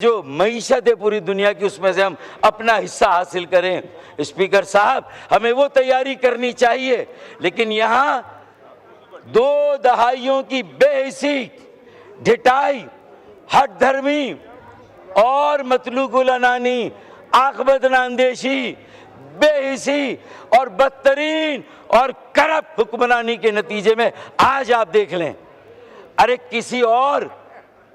जो मईशत है पूरी दुनिया की, उसमें से हम अपना हिस्सा हासिल करें। स्पीकर साहब, हमें वो तैयारी करनी चाहिए, लेकिन यहाँ 2 दहाइयों की बेहिसी, ढिठाई, हट धर्मी और मतलूकुल अनानी, आखबत अंदेशी, बेहिसी और बदतरीन और करप्ट हुक्मरानी के नतीजे में आज आप देख लें, अरे किसी और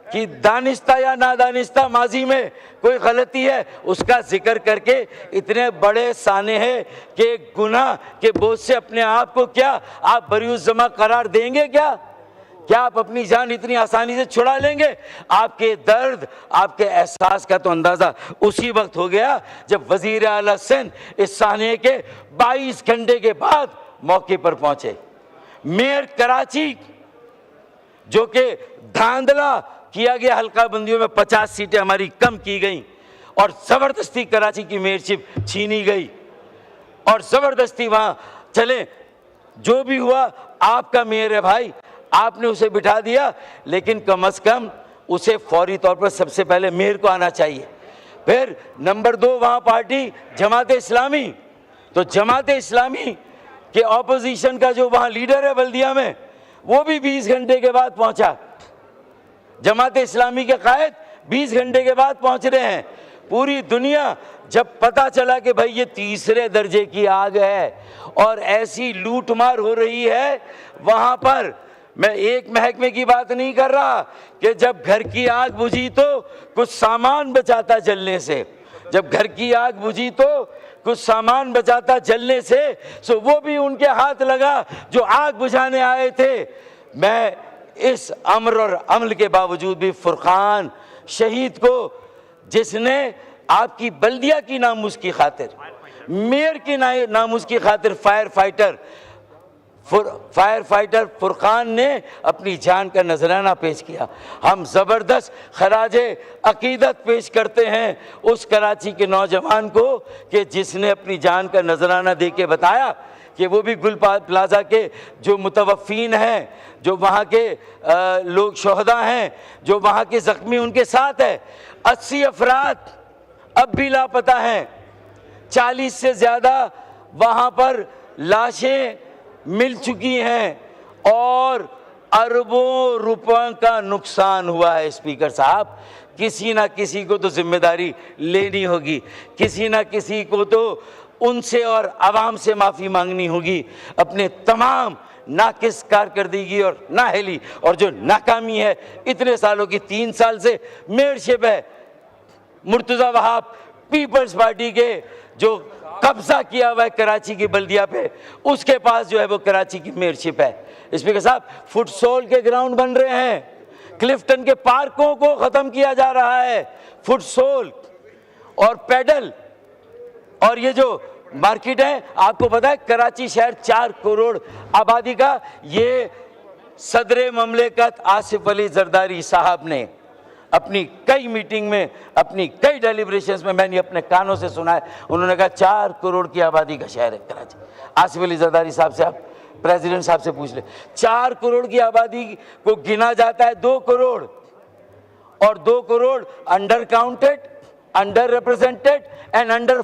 कि दानिस्ता या नादानिस्ता माजी में कोई गलती है उसका जिक्र करके इतने बड़े साने हैं कि गुनाह के बोझ से अपने आप को क्या आप बरीउज़ ज़मा करार देंगे? क्या आप अपनी जान इतनी आसानी से छुड़ा लेंगे? आपके दर्द, आपके एहसास का तो अंदाज़ा उसी वक्त हो गया जब वज़ीर आला सिंध इस साने के 22 घंटे के बाद मौके पर पहुंचे। मेयर कराची, जो कि धांधला किया गया, हल्का बंदियों में 50 सीटें हमारी कम की गई और ज़बरदस्ती कराची की मेयरशिप छीनी गई और ज़बरदस्ती वहाँ चले। जो भी हुआ, आपका मेयर है भाई, आपने उसे बिठा दिया, लेकिन कम से कम उसे फौरी तौर पर सबसे पहले मेयर को आना चाहिए। फिर नंबर 2 वहाँ पार्टी जमात इस्लामी, तो जमात इस्लामी के ऑपोजिशन का जो वहाँ लीडर है बल्दिया में, वो भी 20 घंटे के बाद पहुँचा। जमात इस्लामी के कायद 20 घंटे के बाद पहुंच रहे हैं। पूरी दुनिया जब पता चला कि भाई ये तीसरे दर्जे की आग है और ऐसी लूटमार हो रही है वहां पर, मैं एक महकमे की बात नहीं कर रहा कि जब घर की आग बुझी तो कुछ सामान बचाता जलने से, जब घर की आग बुझी तो कुछ सामान बचाता जलने से, सो वो भी उनके हाथ लगा जो आग बुझाने आए थे। मैं इस अम्र और अमल के बावजूद भी फुरकान शहीद को, जिसने आपकी बल्दिया की नामुस की खातिर, मेयर की नामुस की खातिर फायर फाइटर फुरकान ने अपनी जान का नजराना पेश किया। हम ज़बरदस्त खराजे अकीदत पेश करते हैं उस कराची के नौजवान को कि जिसने अपनी जान का नजराना दे के बताया कि वो भी गुल प्लाजा के जो मुतवफ़ीन हैं, जो वहाँ के लोग शोहदा हैं, जो वहाँ के ज़ख्मी उनके साथ है। 80 अफराद अब भी लापता हैं, 40 से ज़्यादा वहाँ पर लाशें मिल चुकी हैं और अरबों रुपयों का नुकसान हुआ है। स्पीकर साहब, किसी ना किसी को तो जिम्मेदारी लेनी होगी, किसी ना किसी को तो उनसे और आवाम से माफ़ी मांगनी होगी। अपने तमाम नाकिस कारकर्दगी और नाअहली और जो नाकामी है इतने सालों की, 3 साल से मेयरशिप है मुर्तज़ा वहाब पीपल्स पार्टी के, जो कब्जा किया हुआ है कराची की बल्दिया पे, उसके पास जो है वो कराची की मेयरशिप है। स्पीकर साहब, फुटसोल के ग्राउंड बन रहे हैं, क्लिफ्टन के पार्कों को ख़त्म किया जा रहा है, फुटसोल और पैडल, और ये जो मार्केट है, आपको पता है कराची शहर 4 करोड़ आबादी का, ये सदर ममलिकत आसिफ अली जरदारी साहब ने अपनी कई मीटिंग में, अपनी कई डेलिब्रेशंस में मैंने अपने कानों से सुना है, उन्होंने कहा 4 करोड़ की आबादी का शहर है कराची। आसिफ अली जरदारी साहब से आप प्रेसिडेंट साहब से पूछ ले, 4 करोड़ की आबादी को गिना जाता है 2 करोड़, और 2 crore under counted, under represented and under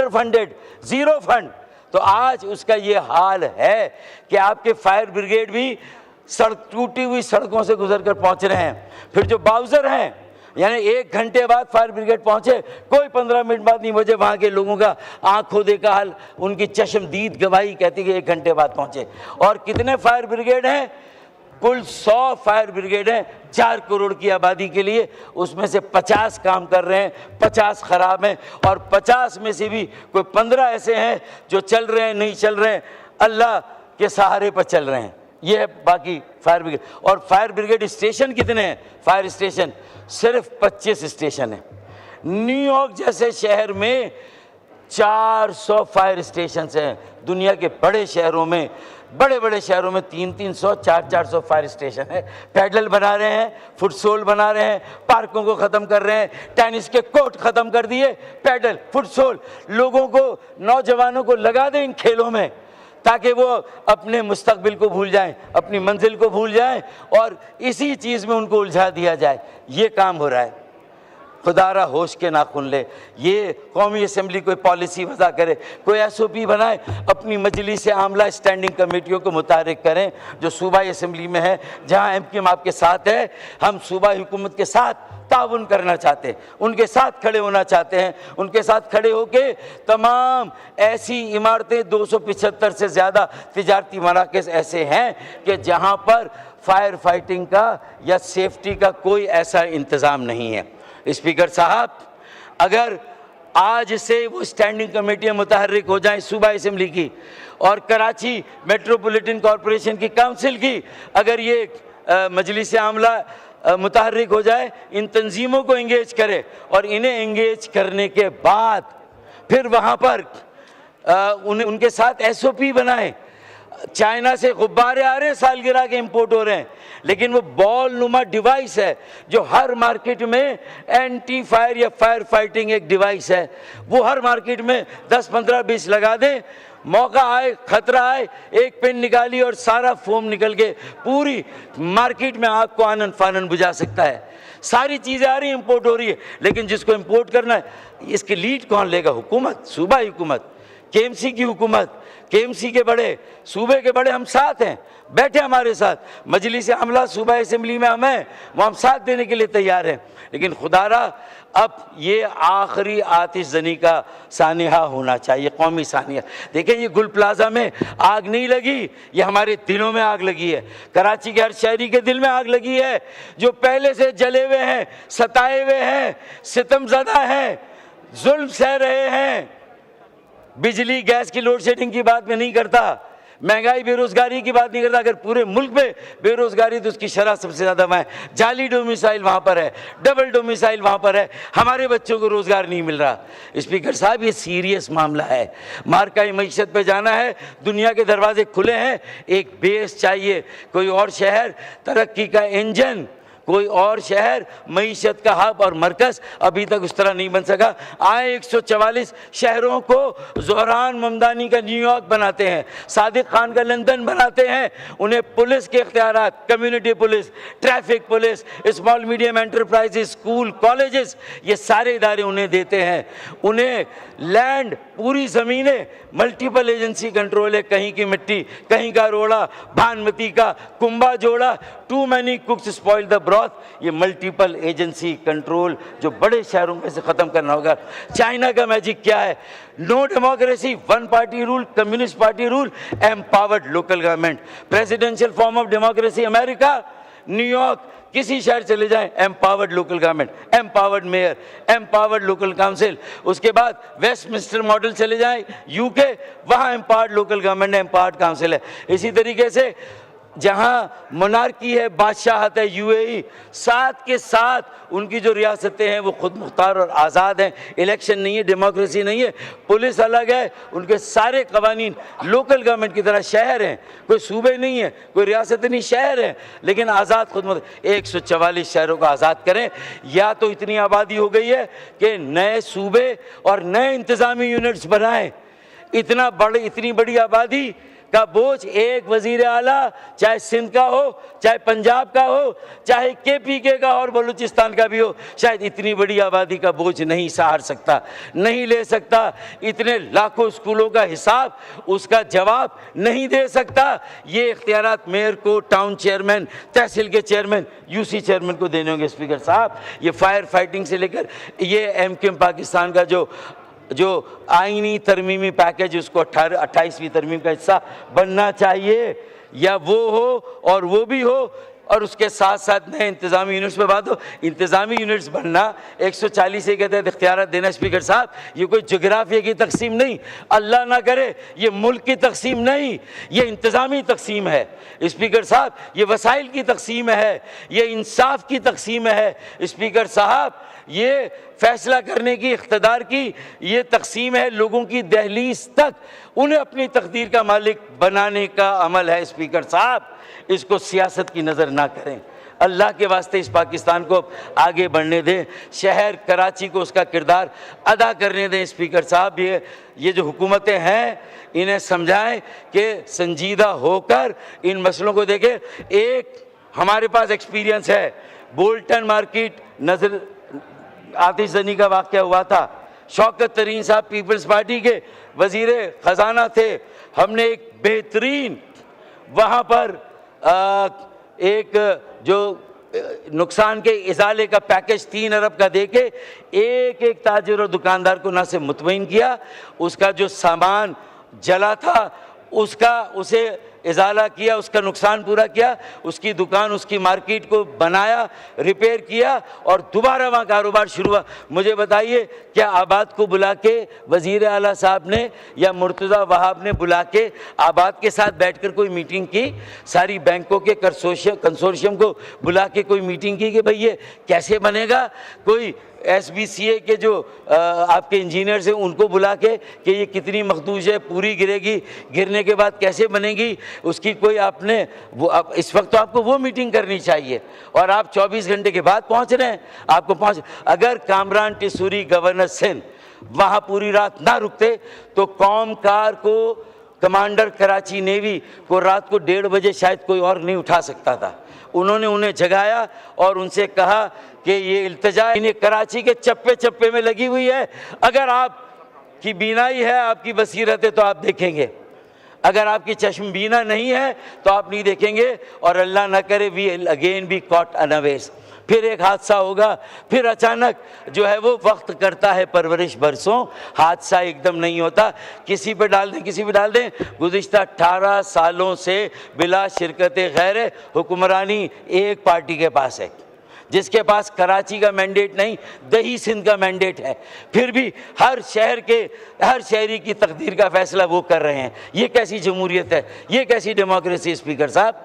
funded, zero fund. तो आज उसका ये हाल है कि आपके फायर ब्रिगेड भी टूटी हुई सड़कों से गुजरकर पहुंच रहे हैं। फिर जो बाउजर हैं, यानी 1 घंटे बाद फायर ब्रिगेड पहुंचे, कोई 15 मिनट बाद नहीं पहुंचे, वहां के लोगों का आंखों देखा हाल, उनकी चश्मदीद गवाही कहती कि 1 घंटे बाद पहुंचे। और कितने फायर ब्रिगेड हैं? कुल 100 फायर ब्रिगेड हैं 4 करोड़ की आबादी के लिए, उसमें से 50 काम कर रहे हैं, 50 ख़राब हैं, और 50 में से भी कोई 15 ऐसे हैं जो चल रहे हैं, नहीं चल रहे हैं, अल्लाह के सहारे पर चल रहे हैं। ये है बाकी फायर ब्रिगेड। और फायर ब्रिगेड स्टेशन कितने हैं? फायर स्टेशन सिर्फ 25 स्टेशन है। न्यूयॉर्क जैसे शहर में 400 फायर स्टेशन हैं। दुनिया के बड़े शहरों में, बड़े शहरों में 300, 400 फायर स्टेशन है। पैडल बना रहे हैं, फुटसोल बना रहे हैं, पार्कों को ख़त्म कर रहे हैं, टेनिस के कोर्ट ख़त्म कर दिए, पैडल फुटसोल। लोगों को, नौजवानों को लगा दें इन खेलों में ताकि वो अपने मुस्तकबिल को भूल जाएं, अपनी मंजिल को भूल जाएं और इसी चीज़ में उनको उलझा दिया जाए। ये काम हो रहा है। खुदारा होश के नाखून ले। ये कौमी असम्बली कोई पॉलिसी वज़ा करे, कोई SOP बनाए, अपनी मजलिस आमला स्टैंडिंग कमेटियों को मुतारिक करें जो सूबाई असम्बली में है, जहाँ MKM आपके साथ है। हम सूबाई हुकूमत के साथ ताउन करना चाहते हैं, उनके साथ खड़े होना चाहते हैं, उनके साथ खड़े होके तमाम ऐसी इमारतें, 275 से ज़्यादा तिजारती मराकज़ ऐसे हैं कि जहाँ पर फायर फाइटिंग का या सेफ्टी का कोई ऐसा इंतज़ाम नहीं है। स्पीकर साहब, अगर आज से वो स्टैंडिंग कमेटियाँ मुतहर्रिक हो जाएं सूबाई असम्बली की और कराची मेट्रोपॉलिटन कॉरपोरेशन की काउंसिल की, अगर ये मजलिस आमला मुतहर्रिक हो जाए, इन तंजीमों को इंगेज करे और इन्हें इंगेज करने के बाद फिर वहाँ पर उनके साथ SOP बनाए। चाइना से गुब्बारे आ रहे हैं, सालगिरह के इंपोर्ट हो रहे हैं, लेकिन वो बॉल नुमा डिवाइस है जो हर मार्केट में एंटी फायर या फायर फाइटिंग एक डिवाइस है, वो हर मार्केट में 10, 15, 20 लगा दें। मौका आए, खतरा आए, एक पिन निकाली और सारा फोम निकल के पूरी मार्केट में आग को आनन फानन बुझा सकता है। सारी चीज़ें आ रही हैं, इंपोर्ट हो रही है, लेकिन जिसको इंपोर्ट करना है इसकी लीड कौन लेगा? हुकूमत, सूबाई हुकूमत, KMC की हुकूमत, KMC के बड़े, सूबे के बड़े हम साथ हैं, बैठे हमारे साथ। मजलिस आमला सूबाई असम्बली में हम हैं, वो हम साथ देने के लिए तैयार हैं। लेकिन खुदारा अब ये आखिरी आतिशजनी का सानिहा होना चाहिए, कौमी सानिहा। देखें, ये गुल प्लाजा में आग नहीं लगी, ये हमारे दिलों में आग लगी है। कराची के हर शहरी के दिल में आग लगी है, जो पहले से जले हुए हैं, सताए हुए हैं, सितमज़दा हैं, जुल्म सह रहे हैं। बिजली गैस की लोड शेडिंग की बात मैं नहीं करता, महंगाई बेरोजगारी की बात नहीं करता। अगर पूरे मुल्क में बेरोजगारी तो उसकी शरह सबसे ज़्यादा वहाँ है। जाली डोमिसाइल वहाँ पर है, डबल डोमिसाइल वहाँ पर है, हमारे बच्चों को रोज़गार नहीं मिल रहा। स्पीकर साहब, ये सीरियस मामला है। मार्काई मईशत पे जाना है, दुनिया के दरवाजे खुले हैं, एक बेस चाहिए। कोई और शहर तरक्की का इंजन, कोई और शहर मईशत का हब और मरकज़ अभी तक उस तरह नहीं बन सका। आए 144 शहरों को ज़ोहरान ममदानी का न्यूयॉर्क बनाते हैं, सादिक खान का लंदन बनाते हैं। उन्हें पुलिस के इख्तियारात, community police, traffic police, small medium enterprises, school, colleges, ये सारे इदारे उन्हें देते हैं। उन्हें लैंड, पूरी ज़मीनें, मल्टीपल एजेंसी कंट्रोल है। कहीं की मिट्टी, कहीं का रोड़ा, भानमती का कुंबा जोड़ा, too many cooks spoil the broth. ये मल्टीपल एजेंसी कंट्रोल जो बड़े शहरों में से ख़त्म करना होगा। चाइना का मैजिक क्या है? No democracy, one party rule, communist party rule, empowered local government. Presidential form of democracy America, New York, किसी शहर चले जाएं, empowered local government, empowered mayor, empowered local council. उसके बाद वेस्टमिंस्टर मॉडल चले जाएं UK, वहाँ empowered local government, empowered council है। इसी तरीके से जहाँ मोनार्की है, बादशाहत है, UAE, साथ के साथ उनकी जो रियासतें हैं वो खुद मुख्तार और आज़ाद हैं। इलेक्शन नहीं है, डेमोक्रेसी नहीं है, पुलिस अलग है, उनके सारे कवानीन लोकल गवर्नमेंट की तरह। शहर हैं, कोई सूबे नहीं है, कोई रियासत नहीं, शहर हैं, लेकिन आज़ाद खुद। 144 शहरों को आज़ाद करें, या तो इतनी आबादी हो गई है कि नए सूबे और नए इंतज़ामी यूनिट्स बनाएं। इतनी बड़ी आबादी का बोझ एक वजीर आला, चाहे सिंध का हो, चाहे पंजाब का हो, चाहे KPK का और बलूचिस्तान का भी हो, शायद इतनी बड़ी आबादी का बोझ नहीं सहार सकता, नहीं ले सकता। इतने लाखों स्कूलों का हिसाब, उसका जवाब नहीं दे सकता। ये इख्तियारात मेयर को, टाउन चेयरमैन, तहसील के चेयरमैन, UC चेयरमैन को देने होंगे। स्पीकर साहब, ये फायर फाइटिंग से लेकर ये MKM पाकिस्तान का जो आईनी तरमीमी पैकेज, उसको 28वीं तरमीम का हिस्सा बनना चाहिए, या वो हो और वो भी हो, और उसके साथ साथ नए इंतज़ामी यूनिट्स पर बात हो। इंतज़ामी यूनिट्स बनना, 140 के तहत इख्तियारात देना, स्पीकर साहब, ये कोई जोग्राफिया की तकसीम नहीं, अल्लाह ना करे ये मुल्क की तकसीम नहीं, ये इंतज़ामी तकसीम है। स्पीकर साहब, ये वसाइल की तकसीम है, ये इंसाफ की तकसीम है। स्पीकर साहब, ये फैसला करने की, इख्तिदार की ये तकसीम है, लोगों की दहलीज तक उन्हें अपनी तकदीर का मालिक बनाने का अमल है। स्पीकर साहब, इसको सियासत की नज़र ना करें। अल्लाह के वास्ते इस पाकिस्तान को आगे बढ़ने दें, शहर कराची को उसका किरदार अदा करने दें। स्पीकर साहब, ये जो हुकूमतें हैं, इन्हें समझाएं कि संजीदा होकर इन मसलों को देखें। एक हमारे पास एक्सपीरियंस है, बोल्टन मार्केट आतिशजनी का वाक़या हुआ था। शौकत तरीन साहब पीपल्स पार्टी के वज़ीर ख़जाना थे। हमने एक बेहतरीन वहाँ पर एक जो नुकसान के इजाले का पैकेज 3 अरब का देके एक एक ताजिर और दुकानदार को ना से मुतमईन किया, उसका जो सामान जला था उसे इजाला किया, उसका नुकसान पूरा किया, उसकी दुकान उसकी मार्केट को बनाया, रिपेयर किया और दोबारा वहाँ कारोबार शुरू हुआ। मुझे बताइए, क्या आबाद को बुला के वज़ीर आला साहब ने या मुर्तज़ा वहाब ने बुला के आबाद के साथ बैठकर कोई मीटिंग की? सारी बैंकों के कंसोर्शियम को बुला के कोई मीटिंग की कि भाई ये कैसे बनेगा? कोई SBCA के जो आपके इंजीनियर्स हैं उनको बुला के कि ये कितनी मखदूश है, पूरी गिरेगी, गिरने के बाद कैसे बनेगी, उसकी कोई आपने इस वक्त तो आपको वो मीटिंग करनी चाहिए और आप 24 घंटे के बाद पहुंच रहे हैं। आपको अगर कामरान टिसूरी गवर्नर सिंध वहाँ पूरी रात ना रुकते तो कौम कार को, कमांडर कराची नेवी को रात को 1:30 बजे शायद कोई और नहीं उठा सकता था। उन्होंने उन्हें जगाया और उनसे कहा कि ये इल्तिजा इन्हें कराची के चप्पे चप्पे में लगी हुई है। अगर आपकी बीनाई है, आपकी बसीरत है तो आप देखेंगे, अगर आपकी चश्मबीना नहीं है तो आप नहीं देखेंगे और अल्लाह न करे we again be caught unawares, फिर एक हादसा होगा। फिर अचानक जो है वो वक्त करता है परवरिश बरसों, हादसा एकदम नहीं होता। किसी पे डाल दें, किसी पे डाल दें। गुज़िश्ता 18 सालों से बिला शिरकत गैर हुक्मरानी एक पार्टी के पास है, जिसके पास कराची का मैंडेट नहीं, दही सिंध का मैंडेट है, फिर भी हर शहरी की तकदीर का फैसला वो कर रहे हैं। ये कैसी जमहूरियत है? ये कैसी डेमोक्रेसी? स्पीकर साहब,